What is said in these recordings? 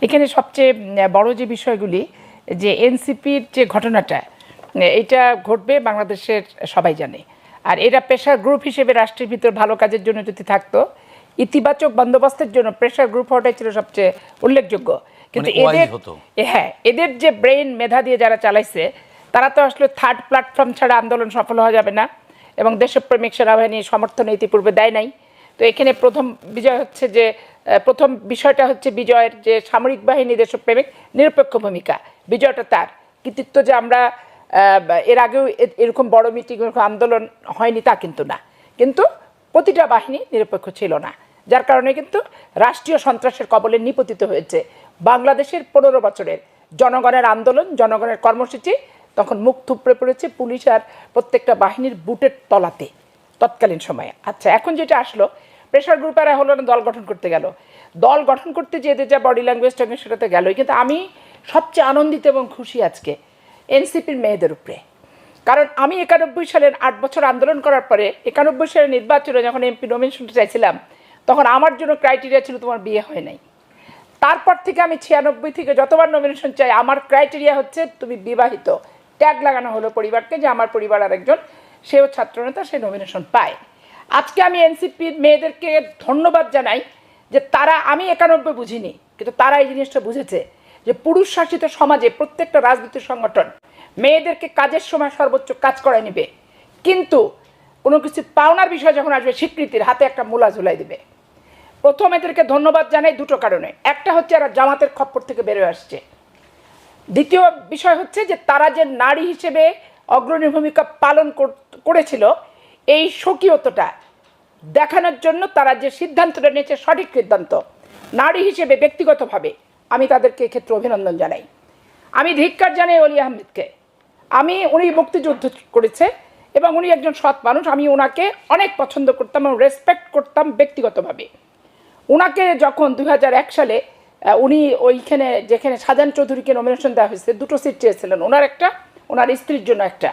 এখানে সবচেয়ে বড় যে বিষয়গুলি যে এনসিপির যে ঘটনাটা এটা ঘটবে বাংলাদেশের সবাই জানে। আর এরা প্রেশার গ্রুপ হিসেবে রাষ্ট্রের ভিতর ভালো কাজের জন্য যদি থাকতো, ইতিবাচক বন্দোবস্তের জন্য প্রেশার গ্রুপ হওয়াটাই ছিল সবচেয়ে উল্লেখযোগ্য। কিন্তু এদের যে ব্রেইন মেধা দিয়ে যারা চালাইছে তারা তো আসলে থার্ড প্ল্যাটফর্ম ছাড়া আন্দোলন সফল হওয়া যাবে না, এবং দেশপ্রেমিক সেনাবাহিনী সমর্থন ইতিপূর্বে দেয় নাই। তো এখানে প্রথম বিজয় হচ্ছে যে প্রথম বিষয়টা হচ্ছে বিজয়ের যে সামরিক বাহিনী দেশপ্রেমিক নিরপেক্ষ ভূমিকা, বিজয়টা তার কৃতিত্ব। যে আমরা এর আগেও এরকম বড় মিটিং আন্দোলন হয়নি তা কিন্তু না, কিন্তু প্রতিটা বাহিনী নিরপেক্ষ ছিল না, যার কারণে কিন্তু রাষ্ট্রীয় সন্ত্রাসের কবলে নিপতিত হয়েছে বাংলাদেশের 15 বছরের জনগণের আন্দোলন, জনগণের কর্মসূচি তখন মুখ থুপড়ে পড়েছে পুলিশ আর প্রত্যেকটা বাহিনীর বুটের তলাতে তৎকালীন সময়ে। আচ্ছা, এখন যেটা আসলো, প্রেশার গ্রুপেরা হলো না দল গঠন করতে গেল, দল গঠন করতে যেতে যা বডি ল্যাঙ্গুয়েজ টাঙ্গে সেটাতে গেলই। কিন্তু আমি সবচেয়ে আনন্দিত এবং খুশি আজকে এনসিপির মেয়েদের উপরে, কারণ আমি 91 সালের 8 বছর আন্দোলন করার পরে 91 সালের নির্বাচনে যখন এমপি নমিনেশনটা চাইছিলাম, তখন আমার জন্য ক্রাইটেরিয়া ছিল তোমার বিয়ে হয় নাই। তারপর থেকে আমি 96 থেকে যতবার নমিনেশন চাই আমার ক্রাইটেরিয়া হচ্ছে তুমি বিবাহিত। ট্যাগ লাগানো হলো পরিবারকে যে আমার পরিবার আরেকজন, সেও ছাত্রনেতা, সে নমিনেশন পায়। আজকে আমি এনসিপির মেয়েদেরকে ধন্যবাদ জানাই যে তারা, আমি 91 বুঝিনি কিন্তু তারা এই জিনিসটা বুঝেছে যে পুরুষ শাসিত সমাজে প্রত্যেকটা রাজনৈতিক সংগঠন মেয়েদেরকে কাজের সময় সর্বোচ্চ কাজ করায় নেবে, কিন্তু কোনো কিছু পাওনার বিষয় যখন আসবে স্বীকৃতির হাতে একটা মূলা ঝুলাই দেবে। প্রথম এদেরকে ধন্যবাদ জানাই দুটো কারণে, একটা হচ্ছে এরা জামাতের খপ্পর থেকে বেরোয় আসছে, দ্বিতীয় বিষয় হচ্ছে যে তারা যে নারী হিসেবে অগ্রণী ভূমিকা পালন করেছিল এই স্বকীয়তাটা দেখানোর জন্য তারা যে সিদ্ধান্তটা নিয়েছে সঠিক সিদ্ধান্ত। নারী হিসেবে ব্যক্তিগতভাবে আমি তাদেরকে এক্ষেত্রে অভিনন্দন জানাই। আমি ধিক্কার জানাই অলি আহমেদকে। উনি মুক্তিযুদ্ধ করেছে এবং উনি একজন সৎ মানুষ, আমি ওনাকে অনেক পছন্দ করতাম এবং রেসপেক্ট করতাম ব্যক্তিগতভাবে। ওনাকে যখন 2001 সালে উনি ওইখানে যেখানে শাহজাহান চৌধুরীকে নমিনেশন দেওয়া হয়েছে, 2টো সিট চেয়েছিলেন, ওনার একটা, ওনার স্ত্রীর জন্য একটা।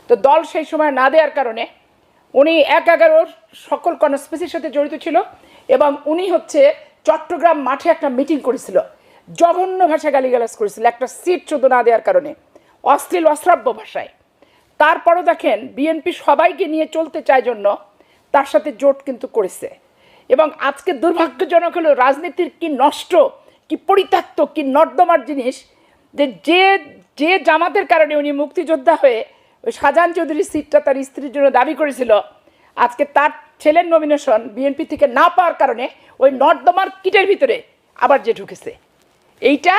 তো দল সেই সময় না দেওয়ার কারণে উনি 1/11 সকল কনস্পিরেসির সাথে জড়িত ছিল, এবং উনি হচ্ছে চট্টগ্রাম মাঠে একটা মিটিং করেছিল, জঘন্য ভাষা গালিগালাজ করেছিল একটা সিট শুধু না দেওয়ার কারণে, অশ্লীল অশ্রাব্য ভাষায়। তারপরও দেখেন বিএনপি সবাইকে নিয়ে চলতে চায় জন্য তার সাথে জোট কিন্তু করেছে। এবং আজকে দুর্ভাগ্যজনক হলো রাজনীতির কি নষ্ট, কি পরিত্যক্ত, কি নর্দমার জিনিস যে যে জামাতের কারণে উনি মুক্তিযোদ্ধা হয়ে ওই শাহজাহান চৌধুরীর সিটটা তার স্ত্রীর জন্য দাবি করেছিল, আজকে তার ছেলের নমিনেশন বিএনপি থেকে না পাওয়ার কারণে ওই নর্দমার কিটের ভিতরে আবার যে ঢুকেছে। এইটা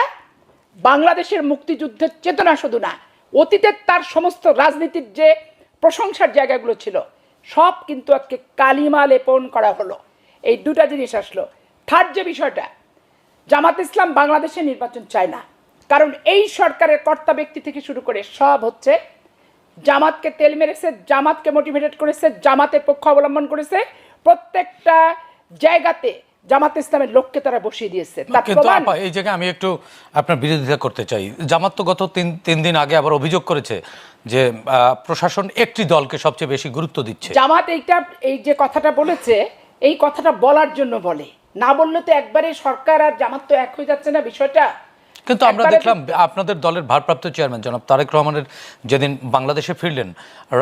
বাংলাদেশের মুক্তিযুদ্ধের চেতনা শুধু না, অতীতের তার সমস্ত রাজনীতির যে প্রশংসার জায়গাগুলো ছিল সব কিন্তু আজকে কালিমা লেপন করা হলো। এই দুটা জিনিস আসলো। থার্ড যে বিষয়টা, জামাত ইসলাম বাংলাদেশে নির্বাচন চায় না, কারণ এই সরকারের কর্তা ব্যক্তি থেকে শুরু করে সব হচ্ছে জামাতকে তেল মেরেছে, জামাতকে মোটিভেটেড করেছে, জামাতের পক্ষ অবলম্বন করেছে, প্রত্যেকটা জায়গাতে জামাত ইসলামের লোককে তারা বসিয়ে দিয়েছে। কিন্তু এই জায়গায় আমি একটু আপনার বিরোধিতা করতে চাই। জামাত তো গত তিন দিন আগে আবার অভিযোগ করেছে যে প্রশাসন একটি দলকে সবচেয়ে বেশি গুরুত্ব দিচ্ছে। জামাত এই যে কথাটা বলেছে, এই কথাটা বলার জন্য বলে, না বললে তো একবারে সরকার আর জামাত তো এক হয়ে যাচ্ছে না বিষয়টা। কিন্তু আমরা দেখলাম আপনাদের দলের ভারপ্রাপ্ত চেয়ারম্যান জনাব তারেক রহমানের যেদিন বাংলাদেশে ফিরলেন,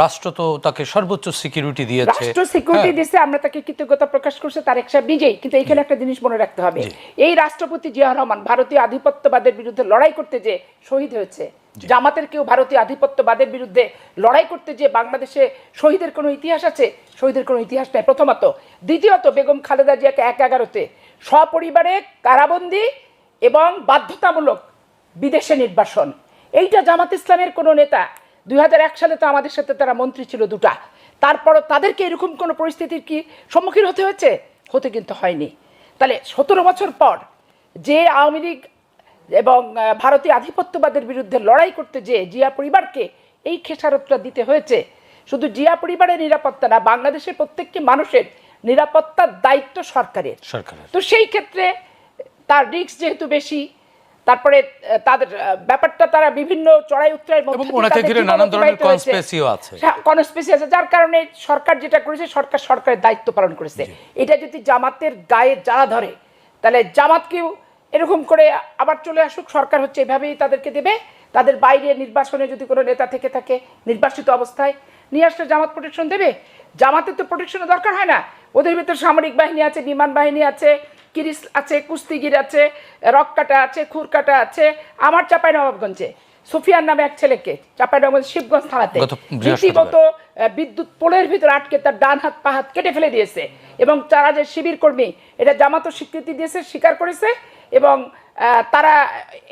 রাষ্ট্র তো তাকে সর্বোচ্চ সিকিউরিটি দিয়েছে, রাষ্ট্র সিকিউরিটি দিয়েছে, আমরা তাকে কৃতজ্ঞতা প্রকাশ করছি তারেক সাহেব নিজেই। কিন্তু এইখানে একটা জিনিস মনে রাখতে হবে, এই রাষ্ট্রপতি জিয়া রহমান ভারতীয় আধিপত্যবাদের বিরুদ্ধে লড়াই করতে যে শহীদ হয়েছে। জামাতের কেউ ভারতীয় আধিপত্যবাদের বিরুদ্ধে লড়াই করতে যে বাংলাদেশে শহীদের কোনো ইতিহাস আছে? শহীদের কোনো ইতিহাস নেই, প্রথমত। দ্বিতীয়ত, বেগম খালেদা জিয়াকে 1/11-তে সপরিবারে কারাবন্দী এবং বাধ্যতামূলক বিদেশে নির্বাসন। এইটা জামাত ইসলামের কোনো নেতা, 2001 সালে তো আমাদের সাথে তারা মন্ত্রী ছিল দুটা, তারপরও তাদেরকে এরকম কোনো পরিস্থিতির কি সম্মুখীন হতে হয়েছে? হতে কিন্তু হয়নি। তাহলে 17 বছর পর যে আওয়ামী লীগ এবং ভারতীয় আধিপত্যবাদের বিরুদ্ধে লড়াই করতে যে জিয়া পরিবারকে এই খেসারতটা দিতে হয়েছে, শুধু জিয়া পরিবারের নিরাপত্তা না, বাংলাদেশের প্রত্যেকটি মানুষের নিরাপত্তার দায়িত্ব সরকারের। তো সেই ক্ষেত্রে তার রিস্ক যেহেতু বেশি, তারপরে তাদের ব্যাপারটা তারা বিভিন্ন চড়াই উত্তরায়ের মধ্যে কনস্পিরেসি আছে, যার কারণে সরকার যেটা করেছে সরকারের দায়িত্ব পালন করেছে। এটা যদি জামাতের গায়ে জ্বালা ধরে তাহলে জামাতকেও এরকম করে আবার চলে আসুক, সরকার হচ্ছে এভাবেই তাদেরকে দেবে। তাদের বাইরে নির্বাচনে যদি কোনো নেতা থেকে থাকে নির্বাসিত অবস্থায় নিয়ে আসলে জামাত প্রোটেকশন দেবে। জামাতের তো প্রোটেকশনের দরকার হয় না, ওদের ভিতর সামরিক বাহিনী আছে, বিমান বাহিনী আছে, কিরিস আছে, কুস্তিগির আছে, রককাটা আছে, খুরকাটা আছে। আমার চাঁপাইনবাবগঞ্জে সুফিয়ান নামে এক ছেলেকে চাঁপাইনবাবগঞ্জ শিবগঞ্জ থানাতে রীতিমতো বিদ্যুৎ পোলের ভিতর আটকে তার ডান হাত পা হাত কেটে ফেলে দিয়েছে, এবং তারা যে শিবির কর্মী এটা জামাতও স্বীকৃতি দিয়েছে, স্বীকার করেছে, এবং তারা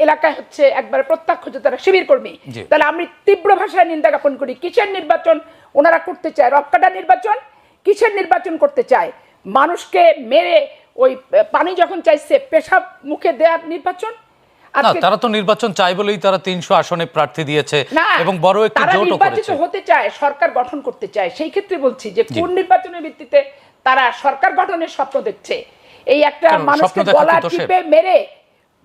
এলাকায় হচ্ছে একবার প্রত্যক্ষ যে তারা শিবির কর্মী। তাহলে আমি তীব্র ভাষায় নিন্দা জ্ঞাপন করি। কিসের নির্বাচন ওনারা করতে চায়? রককাটা নির্বাচন। কিসের নির্বাচন করতে চায়? মানুষকে মেরে ওই পানি যখন চাইছে পেশাব মুখে দেওয়ার নির্বাচন। তারা তো নির্বাচন চাই বলেই তারা 300 আসনে প্রার্থী দিয়েছে এবং বড় একটি জোটও করেছে। হতে চায়, সরকার গঠন করতে চায়। সেই ক্ষেত্রে বলছি যে কোন নির্বাচনের ভিত্তিতে তারা সরকার গঠনের স্বপ্ন দেখছে? এই একটা মানুষকে গলা টিপে মেরে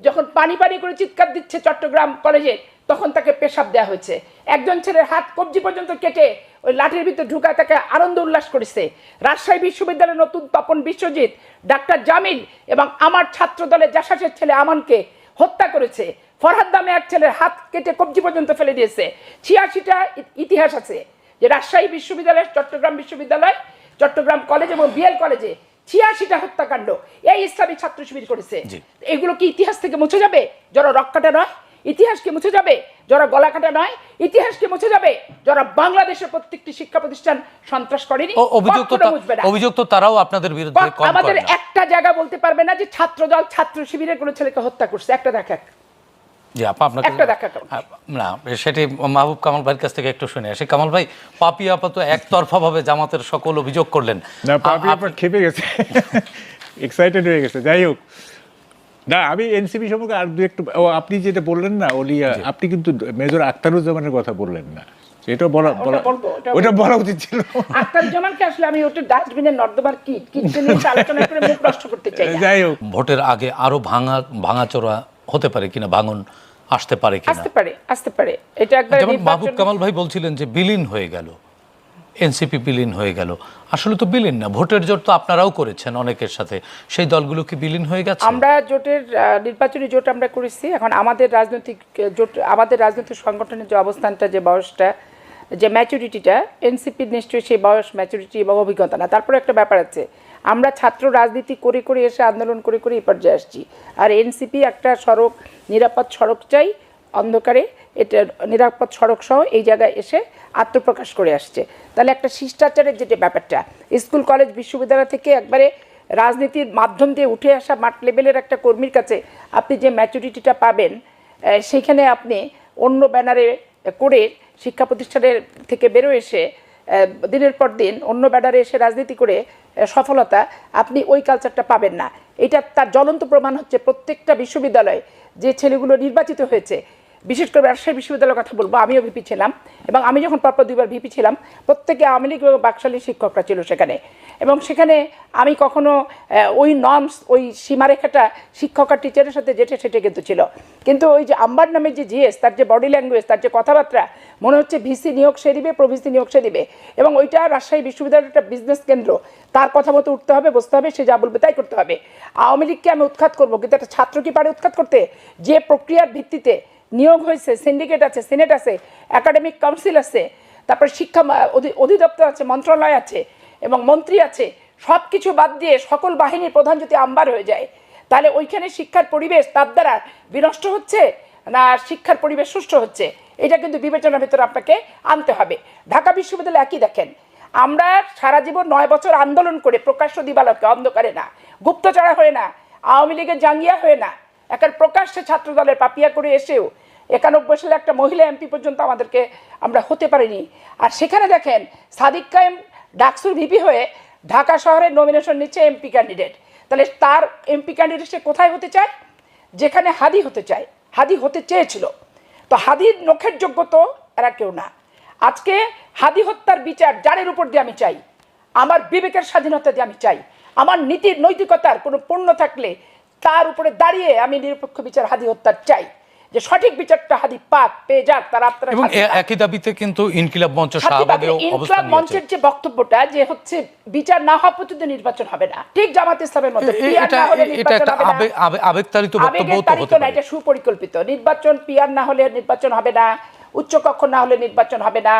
যখন পানি পানি করে চিৎকার দিচ্ছে চট্টগ্রাম কলেজে, তখন তাকে পেশাব দেওয়া হয়েছে। একজন ছেলের হাত কবজি পর্যন্ত কেটে ওই লাঠির ভিতরে ঢুকায় তাকে আনন্দ উল্লাস করেছে। রাজশাহী বিশ্ববিদ্যালয়ের নতুন তপন বিশ্বজিৎ, ডাক্তার জামিল এবং আমার ছাত্র দলের জাসাসের ছেলে আমানকে হত্যা করেছে। ফরহাদ নামে এক ছেলের হাত কেটে কবজি পর্যন্ত ফেলে দিয়েছে। 86টা ইতিহাস আছে যে রাজশাহী বিশ্ববিদ্যালয়, চট্টগ্রাম বিশ্ববিদ্যালয়, চট্টগ্রাম কলেজ এবং বিএল কলেজে 86টা হত্যাকাণ্ড এই ইসলামী ছাত্র শিবির করেছে। এগুলো কি ইতিহাস থেকে মুছে যাবে? যারা রক্কাটা নয়? ইতিহাস কি মুছে যাবে? যারা গলা কাটা নয়? ইতিহাস কি মুছে যাবে? যারা বাংলাদেশের প্রত্যেকটি শিক্ষা প্রতিষ্ঠান সন্ত্রাস করেনি? অভিযোগ তো তারাও আপনাদের বিরুদ্ধে কম করে না। আমাদের একটা জায়গা বলতে পারবে না যে ছাত্র দল ছাত্র শিবিরের কোনো ছেলেকে হত্যা করছে? একটা দেখা। জি আপা, আপনাকে একটা দেখা না, সেটি মাহবুব কামাল ভাইয়ের কাছ থেকে একটু শুনে আসি। কামাল ভাই, পাপি আপা তো একতরফা ভাবে জামাতের সকল অভিযোগ করলেন। না, পাপি আপা খেপে গেছে, এক্সাইটেড হয়ে গেছে। যাই হোক, না আমি এনসিপি সম্পর্কে আর দু একটু, আপনি যেটা বললেন না ওলিয়া, আপনি কিন্তু মেজর আখতারুজ্জামানের কথা বললেন না। এটা ওটা বলা উচিত ছিল। আখতারুজ্জামানকে আসলে আমি ওটা ডাস্টবিনের নর্দমার কিট নিয়ে আলোচনা করে মুখ নষ্ট করতে চাই। যাই হোক, ভোটের আগে আরো ভাঙাচোরা হতে পারে কিনা, ভাঙন আসতে পারে কিনা? আসতে পারে। এটা একবার যেমন মাহবুব কামাল ভাই বলছিলেন যে বিলীন হয়ে গেল, এনসিপি বিলীন হয়ে গেল। আসলে তো বিলীন না, ভোটের জোট তো আপনারাও করেছেন অনেকের সাথে, সেই দলগুলো কি বিলীন হয়ে গেছে? আমরা জোটের নির্বাচনী জোট আমরা করেছি। এখন আমাদের রাজনৈতিক জোট, আমাদের রাজনৈতিক সংগঠনের যে অবস্থানটা, যে বয়সটা, যে ম্যাচুরিটিটা, এনসিপির নিশ্চয়ই সেই বয়স, ম্যাচুরিটি এবং অভিজ্ঞতা না। তারপরে একটা ব্যাপার আছে, আমরা ছাত্র রাজনীতি করে করে এসে আন্দোলন করে করে এই পর্যায়ে আসছি। আর এনসিপি একটা সড়ক, নিরাপদ সড়ক চাই অন্ধকারে, এটা নিরাপদ সড়ক সহ এই জায়গায় এসে আত্মপ্রকাশ করে আসছে। তাহলে একটা শিষ্টাচারের যেটা ব্যাপারটা, স্কুল কলেজ বিশ্ববিদ্যালয় থেকে একবারে রাজনীতির মাধ্যম দিয়ে উঠে আসা মাঠ লেভেলের একটা কর্মীর কাছে আপনি যে ম্যাচুরিটিটা পাবেন, সেইখানে আপনি অন্য ব্যানারে করে শিক্ষা প্রতিষ্ঠানের থেকে বেরোয় এসে দিনের পর দিন অন্য ব্যানারে এসে রাজনীতি করে সফলতা, আপনি ওই কালচারটা পাবেন না। এটা তার জ্বলন্ত প্রমাণ হচ্ছে প্রত্যেকটা বিশ্ববিদ্যালয়ে যে ছেলেগুলো নির্বাচিত হয়েছে, বিশেষ করে রাজশাহী বিশ্ববিদ্যালয়ের কথা বলবো, আমিও ভিপি ছিলাম, এবং আমি যখন পরপর 2বার ভিপি ছিলাম, প্রত্যেকে আওয়ামী লীগ এবং বাকশালী শিক্ষকরা ছিল সেখানে। এবং সেখানে আমি কখনো ওই নর্মস, ওই সীমারেখাটা শিক্ষক আর টিচারের সাথে যেটে সেটে কিন্তু ছিল। কিন্তু ওই যে আম্বার নামের যে জিএস, তার যে বডি ল্যাঙ্গুয়েজ, তার যে কথাবার্তা, মনে হচ্ছে ভিসি নিয়োগ সে দিবে, প্রভিসি নিয়োগ সে দিবে। এবং ওইটা রাজশাহী বিশ্ববিদ্যালয়ের একটা বিজনেস কেন্দ্র, তার কথা মতো উঠতে হবে, বসতে হবে, সে যা বলবে তাই করতে হবে। আওয়ামী লীগকে আমি উৎখাত করবো, কিন্তু একটা ছাত্র কি পারে উৎখাত করতে? যে প্রক্রিয়ার ভিত্তিতে নিয়োগ হয়েছে, সিন্ডিকেট আছে, সিনেট আছে, একাডেমিক কাউন্সিল আছে, তারপর শিক্ষা অধিদপ্তর আছে, মন্ত্রণালয় আছে এবং মন্ত্রী আছে, সব কিছু বাদ দিয়ে সকল বাহিনীর প্রধান যদি আম্বার হয়ে যায়, তাহলে ওইখানে শিক্ষার পরিবেশ তার দ্বারা বিনষ্ট হচ্ছে না শিক্ষার পরিবেশ সুষ্ঠু হচ্ছে? এটা কিন্তু বিবেচনার ভিতরে আপনাকে আনতে হবে। ঢাকা বিশ্ববিদ্যালয় একই দেখেন, আমরা সারা জীবন 9 বছর আন্দোলন করে প্রকাশ্য দিবালোকে, অন্ধকারে না, গুপ্তচরা হয়ে না, আওয়ামী লীগের জাঙ্গিয়া হয়ে না, একটা প্রকাশ্যে ছাত্র দলের পাপিয়া করে এসেও 91 সালে একটা মহিলা এমপি পর্যন্ত আমাদেরকে আমরা হতে পারিনি। আর সেখানে দেখেন সাদিক কায়েম ডাকসুর ভিপি হয়ে ঢাকা শহরের নমিনেশন নিচ্ছে এমপি ক্যান্ডিডেট। তাহলে তার এমপি ক্যান্ডিডেট সে কোথায় হতে চায়? যেখানে হাদি হতে চায়, হাদি হতে চেয়েছিল। তো হাদির নখের যোগ্য তো এরা কেউ না। আজকে হাদি হত্যার বিচার যারের উপর দিয়ে আমি চাই, আমার বিবেকের স্বাধীনতা দিয়ে আমি চাই, আমার নীতির নৈতিকতার কোনো পূর্ণ থাকলে তার উপরে দাঁড়িয়ে আমি নিরপেক্ষ বিচার হাদি হত্যার চাই। যে সঠিক বিচারটা হাদি পাক পেয়ে যাক, তারা আপনারা এবং একই দাবিতে কিন্তু ইনকিলাব মঞ্চ শাহবাগেও অবস্থান ইনকিলাব নিয়েছে। মঞ্চের যে বক্তব্যটা যে হচ্ছে বিচার না হওয়া পর্যন্ত নির্বাচন হবে না, ঠিক জামাত ইসলামের মতো পিআর না হলে এটা নির্বাচন একটা হবে না। আবেগতাড়িত বক্তব্য আবেগের তো তাড়িত হতে না, পারে। এটা সুপরিকল্পিত। নির্বাচন পিআর না হলে নির্বাচন হবে না, উচ্চকক্ষ না হলে নির্বাচন হবে না,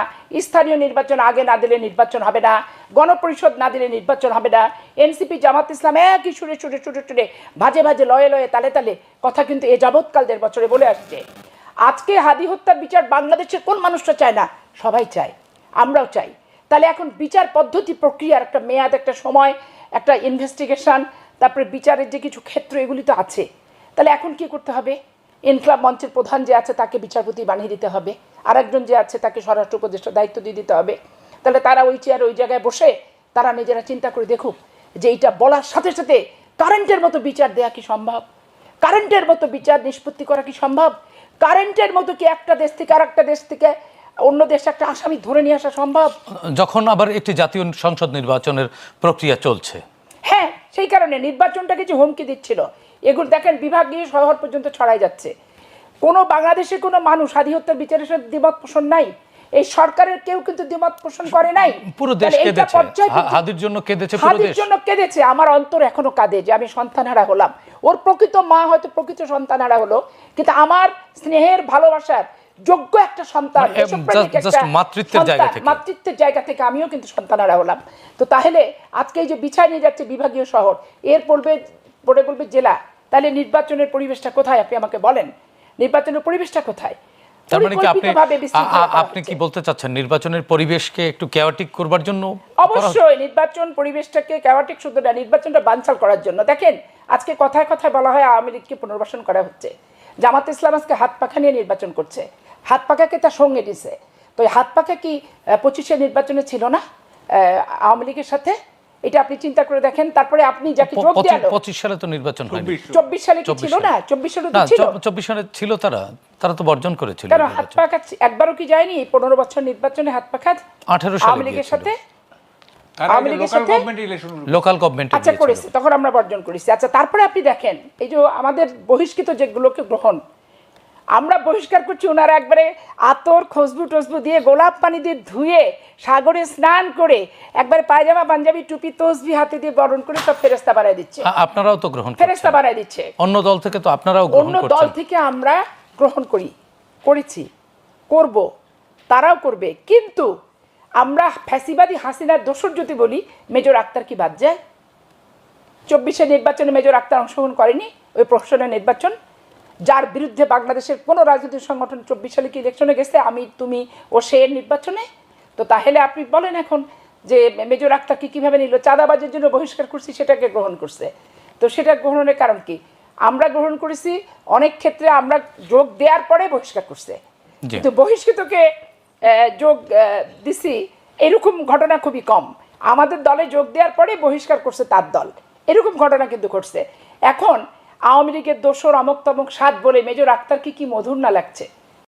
স্থানীয় নির্বাচন আগে না দিলে নির্বাচন হবে না, গণপরিষদ না দিলে নির্বাচন হবে না। এনসিপি জামাত ইসলাম একই সুরে সুরে সুরে সুরে ভাজে ভাজে লয়ে লয়ে তালে তালে কথা কিন্তু এ যাবৎকাল 1.5 বছরে বলে আসছে। আজকে হাদি হত্যার বিচার বাংলাদেশের কোন মানুষটা চায় না? সবাই চায়, আমরাও চাই। তাহলে এখন বিচার পদ্ধতি প্রক্রিয়ার একটা মেয়াদ, একটা সময়, একটা ইনভেস্টিগেশন, তারপরে বিচারের যে কিছু ক্ষেত্র, এগুলি তো আছে। তাহলে এখন কি করতে হবে? ইনকিলাব মঞ্চের প্রধান যে আছে তাকে বিচারপতি বানিয়ে দিতে হবে, আরেকজন যে আছে তাকে স্বরাষ্ট্র উপদেষ্টার দায়িত্ব দিয়ে দিতে হবে। তাহলে তারা ওই চেয়ারে ওই জায়গায় বসে তারা নিজেরা চিন্তা করে দেখুক যে এইটা বলার সাথে সাথে কারেন্টের মতো বিচার দেওয়া কি সম্ভব, কারেন্টের মতো বিচার নিষ্পত্তি করা কি সম্ভব, কারেন্টের মতো কি একটা দেশ থেকে আর একটা দেশ থেকে অন্য দেশে একটা আসামি ধরে নিয়ে আসা সম্ভব? যখন আবার একটি জাতীয় সংসদ নির্বাচনের প্রক্রিয়া চলছে। হ্যাঁ, সেই কারণে নির্বাচনটাকে যে হুমকি দিচ্ছিল, এগুলো দেখেন বিভাগীয় শহর পর্যন্ত ছড়াই যাচ্ছে। কোনো বাংলাদেশে কোনো মানুষ হাদি হত্যার বিচারের সাথে দ্বিমত পোষণ নাই, এই সরকারের কেউ কিন্তু দ্বিমত পোষণ করে নাই। পুরো দেশ তাহলে এইটা কেঁদেছে, পর্যায় ভিত্তিক- হাদির জন্য কেঁদেছে পুরো হাদির দেশ। জন্য কেঁদেছে। আমার অন্তর এখনো কাঁদে যে আমি সন্তানহারা হলাম। ওর প্রকৃত মা হয়তো প্রকৃত সন্তানহারা হলো, কিন্তু আমার স্নেহের ভালোবাসার যোগ্য একটা সন্তান, মানে দেশপ্রেমিক একটা just মাতৃত্বের জায়গা সন্তান, থেকে। মাতৃত্বের জায়গা থেকে আমিও কিন্তু সন্তানহারা হলাম। তো তাহলে আজকে এই যে বিছায় নিয়ে যাচ্ছে বিভাগীয় শহর, এর পরে বলবে জেলা, তাহলে নির্বাচনের পরিবেশটা কোথায়? আপনি আমাকে বলেন, নির্বাচনের পরিবেশটা কোথায়? তার মানে কি পরিকল্পিতভাবে বিশৃঙ্খলা করা আপনি কি হচ্ছে। বলতে চাচ্ছেন নির্বাচনের পরিবেশকে একটু কেওয়াটিক করবার জন্য? অবশ্যই নির্বাচন পরিবেশটাকে ক্যাওয়াটিক শুধু না, নির্বাচনটা বানচাল করার জন্য। দেখেন আজকে কথায় কথায় বলা হয় আওয়ামী লীগকে পুনর্বাসন করা হচ্ছে, জামাত ইসলাম আজকে হাত পাখা নিয়ে নির্বাচন করছে, হাত পাখাকে তার সঙ্গে দিছে। তো এই হাত পাখা কি 25-এর নির্বাচনে ছিল না আওয়ামী লীগের সাথে? এটা আপনি চিন্তা করে দেখেন। তারপরে আপনি যাকে যোগ দেয়ালো, 25 সালে তো নির্বাচন হয়নি। 24 সালে কি ছিল না? 24 সালে তো না, ছিল। 24 সালে ছিল, তারা তো বর্জন করেছিল কেন হাত নির্বাচন। পাখা একবারও কি যায়নি 15 বছর নির্বাচনে হাত পাখা 18 সালে আওয়ামী লীগের গিয়েছিল। সাথে? আর আওয়ামী আগে লীগের লোকাল সাথে? গভর্নমেন্ট ইলেকশন লোকাল গভর্নমেন্টে আচ্ছা করেছে, তখন আমরা বর্জন করেছি। আচ্ছা তারপরে আপনি দেখেন এই যে আমাদের বহিষ্কৃত যেগুলোকে গ্রহণ আমরা বহিষ্কার করছি, ওনারা একবারে আতর খুশবু টসবু দিয়ে গোলাপ পানি দিয়ে ধুয়ে সাগরে স্নান করে একবারে পায়জামা পাঞ্জাবি টুপি তসবি হাতে দিয়ে বরণ করে সব ফেরেস্তা বানায় দিচ্ছে, আপনারাও তো গ্রহণ ফেরেস্তা করছেন। বানায় দিচ্ছে। অন্য দল থেকে তো আপনারাও গ্রহণ অন্য দল করছেন। থেকে আমরা গ্রহণ করেছি, করব, তারাও করবে। কিন্তু আমরা ফ্যাসিবাদী হাসিনার দোসর যদি বলি, মেজর আক্তার কি বাদ যায়? 24-এর নির্বাচনে মেজর আক্তার অংশগ্রহণ করেনি, ওই প্রহসনের নির্বাচন, যার বিরুদ্ধে বাংলাদেশের কোনো রাজনৈতিক সংগঠন 24 সালে কি ইলেকশনে গেছে? আমি, তুমি ও সে এর নির্বাচনে? তো তাহলে আপনি বলেন এখন যে মেজর আক্তারকে কীভাবে নিল? চাঁদাবাজের জন্য বহিষ্কার করছি, সেটাকে গ্রহণ করছে। তো সেটা গ্রহণের কারণ কি? আমরা গ্রহণ করেছি, অনেক ক্ষেত্রে আমরা যোগ দেওয়ার পরে বহিষ্কার করছে, কিন্তু বহিষ্কৃতকে যোগ দিছি এরকম ঘটনা খুবই কম। আমাদের দলে যোগ দেওয়ার পরে বহিষ্কার করছে তার দল, এরকম ঘটনা কিন্তু ঘটছে। এখন আওয়ামী লীগের দোসর অমক তমক সাত বলে মেজর আক্তারকে কি মধুর না লাগছে?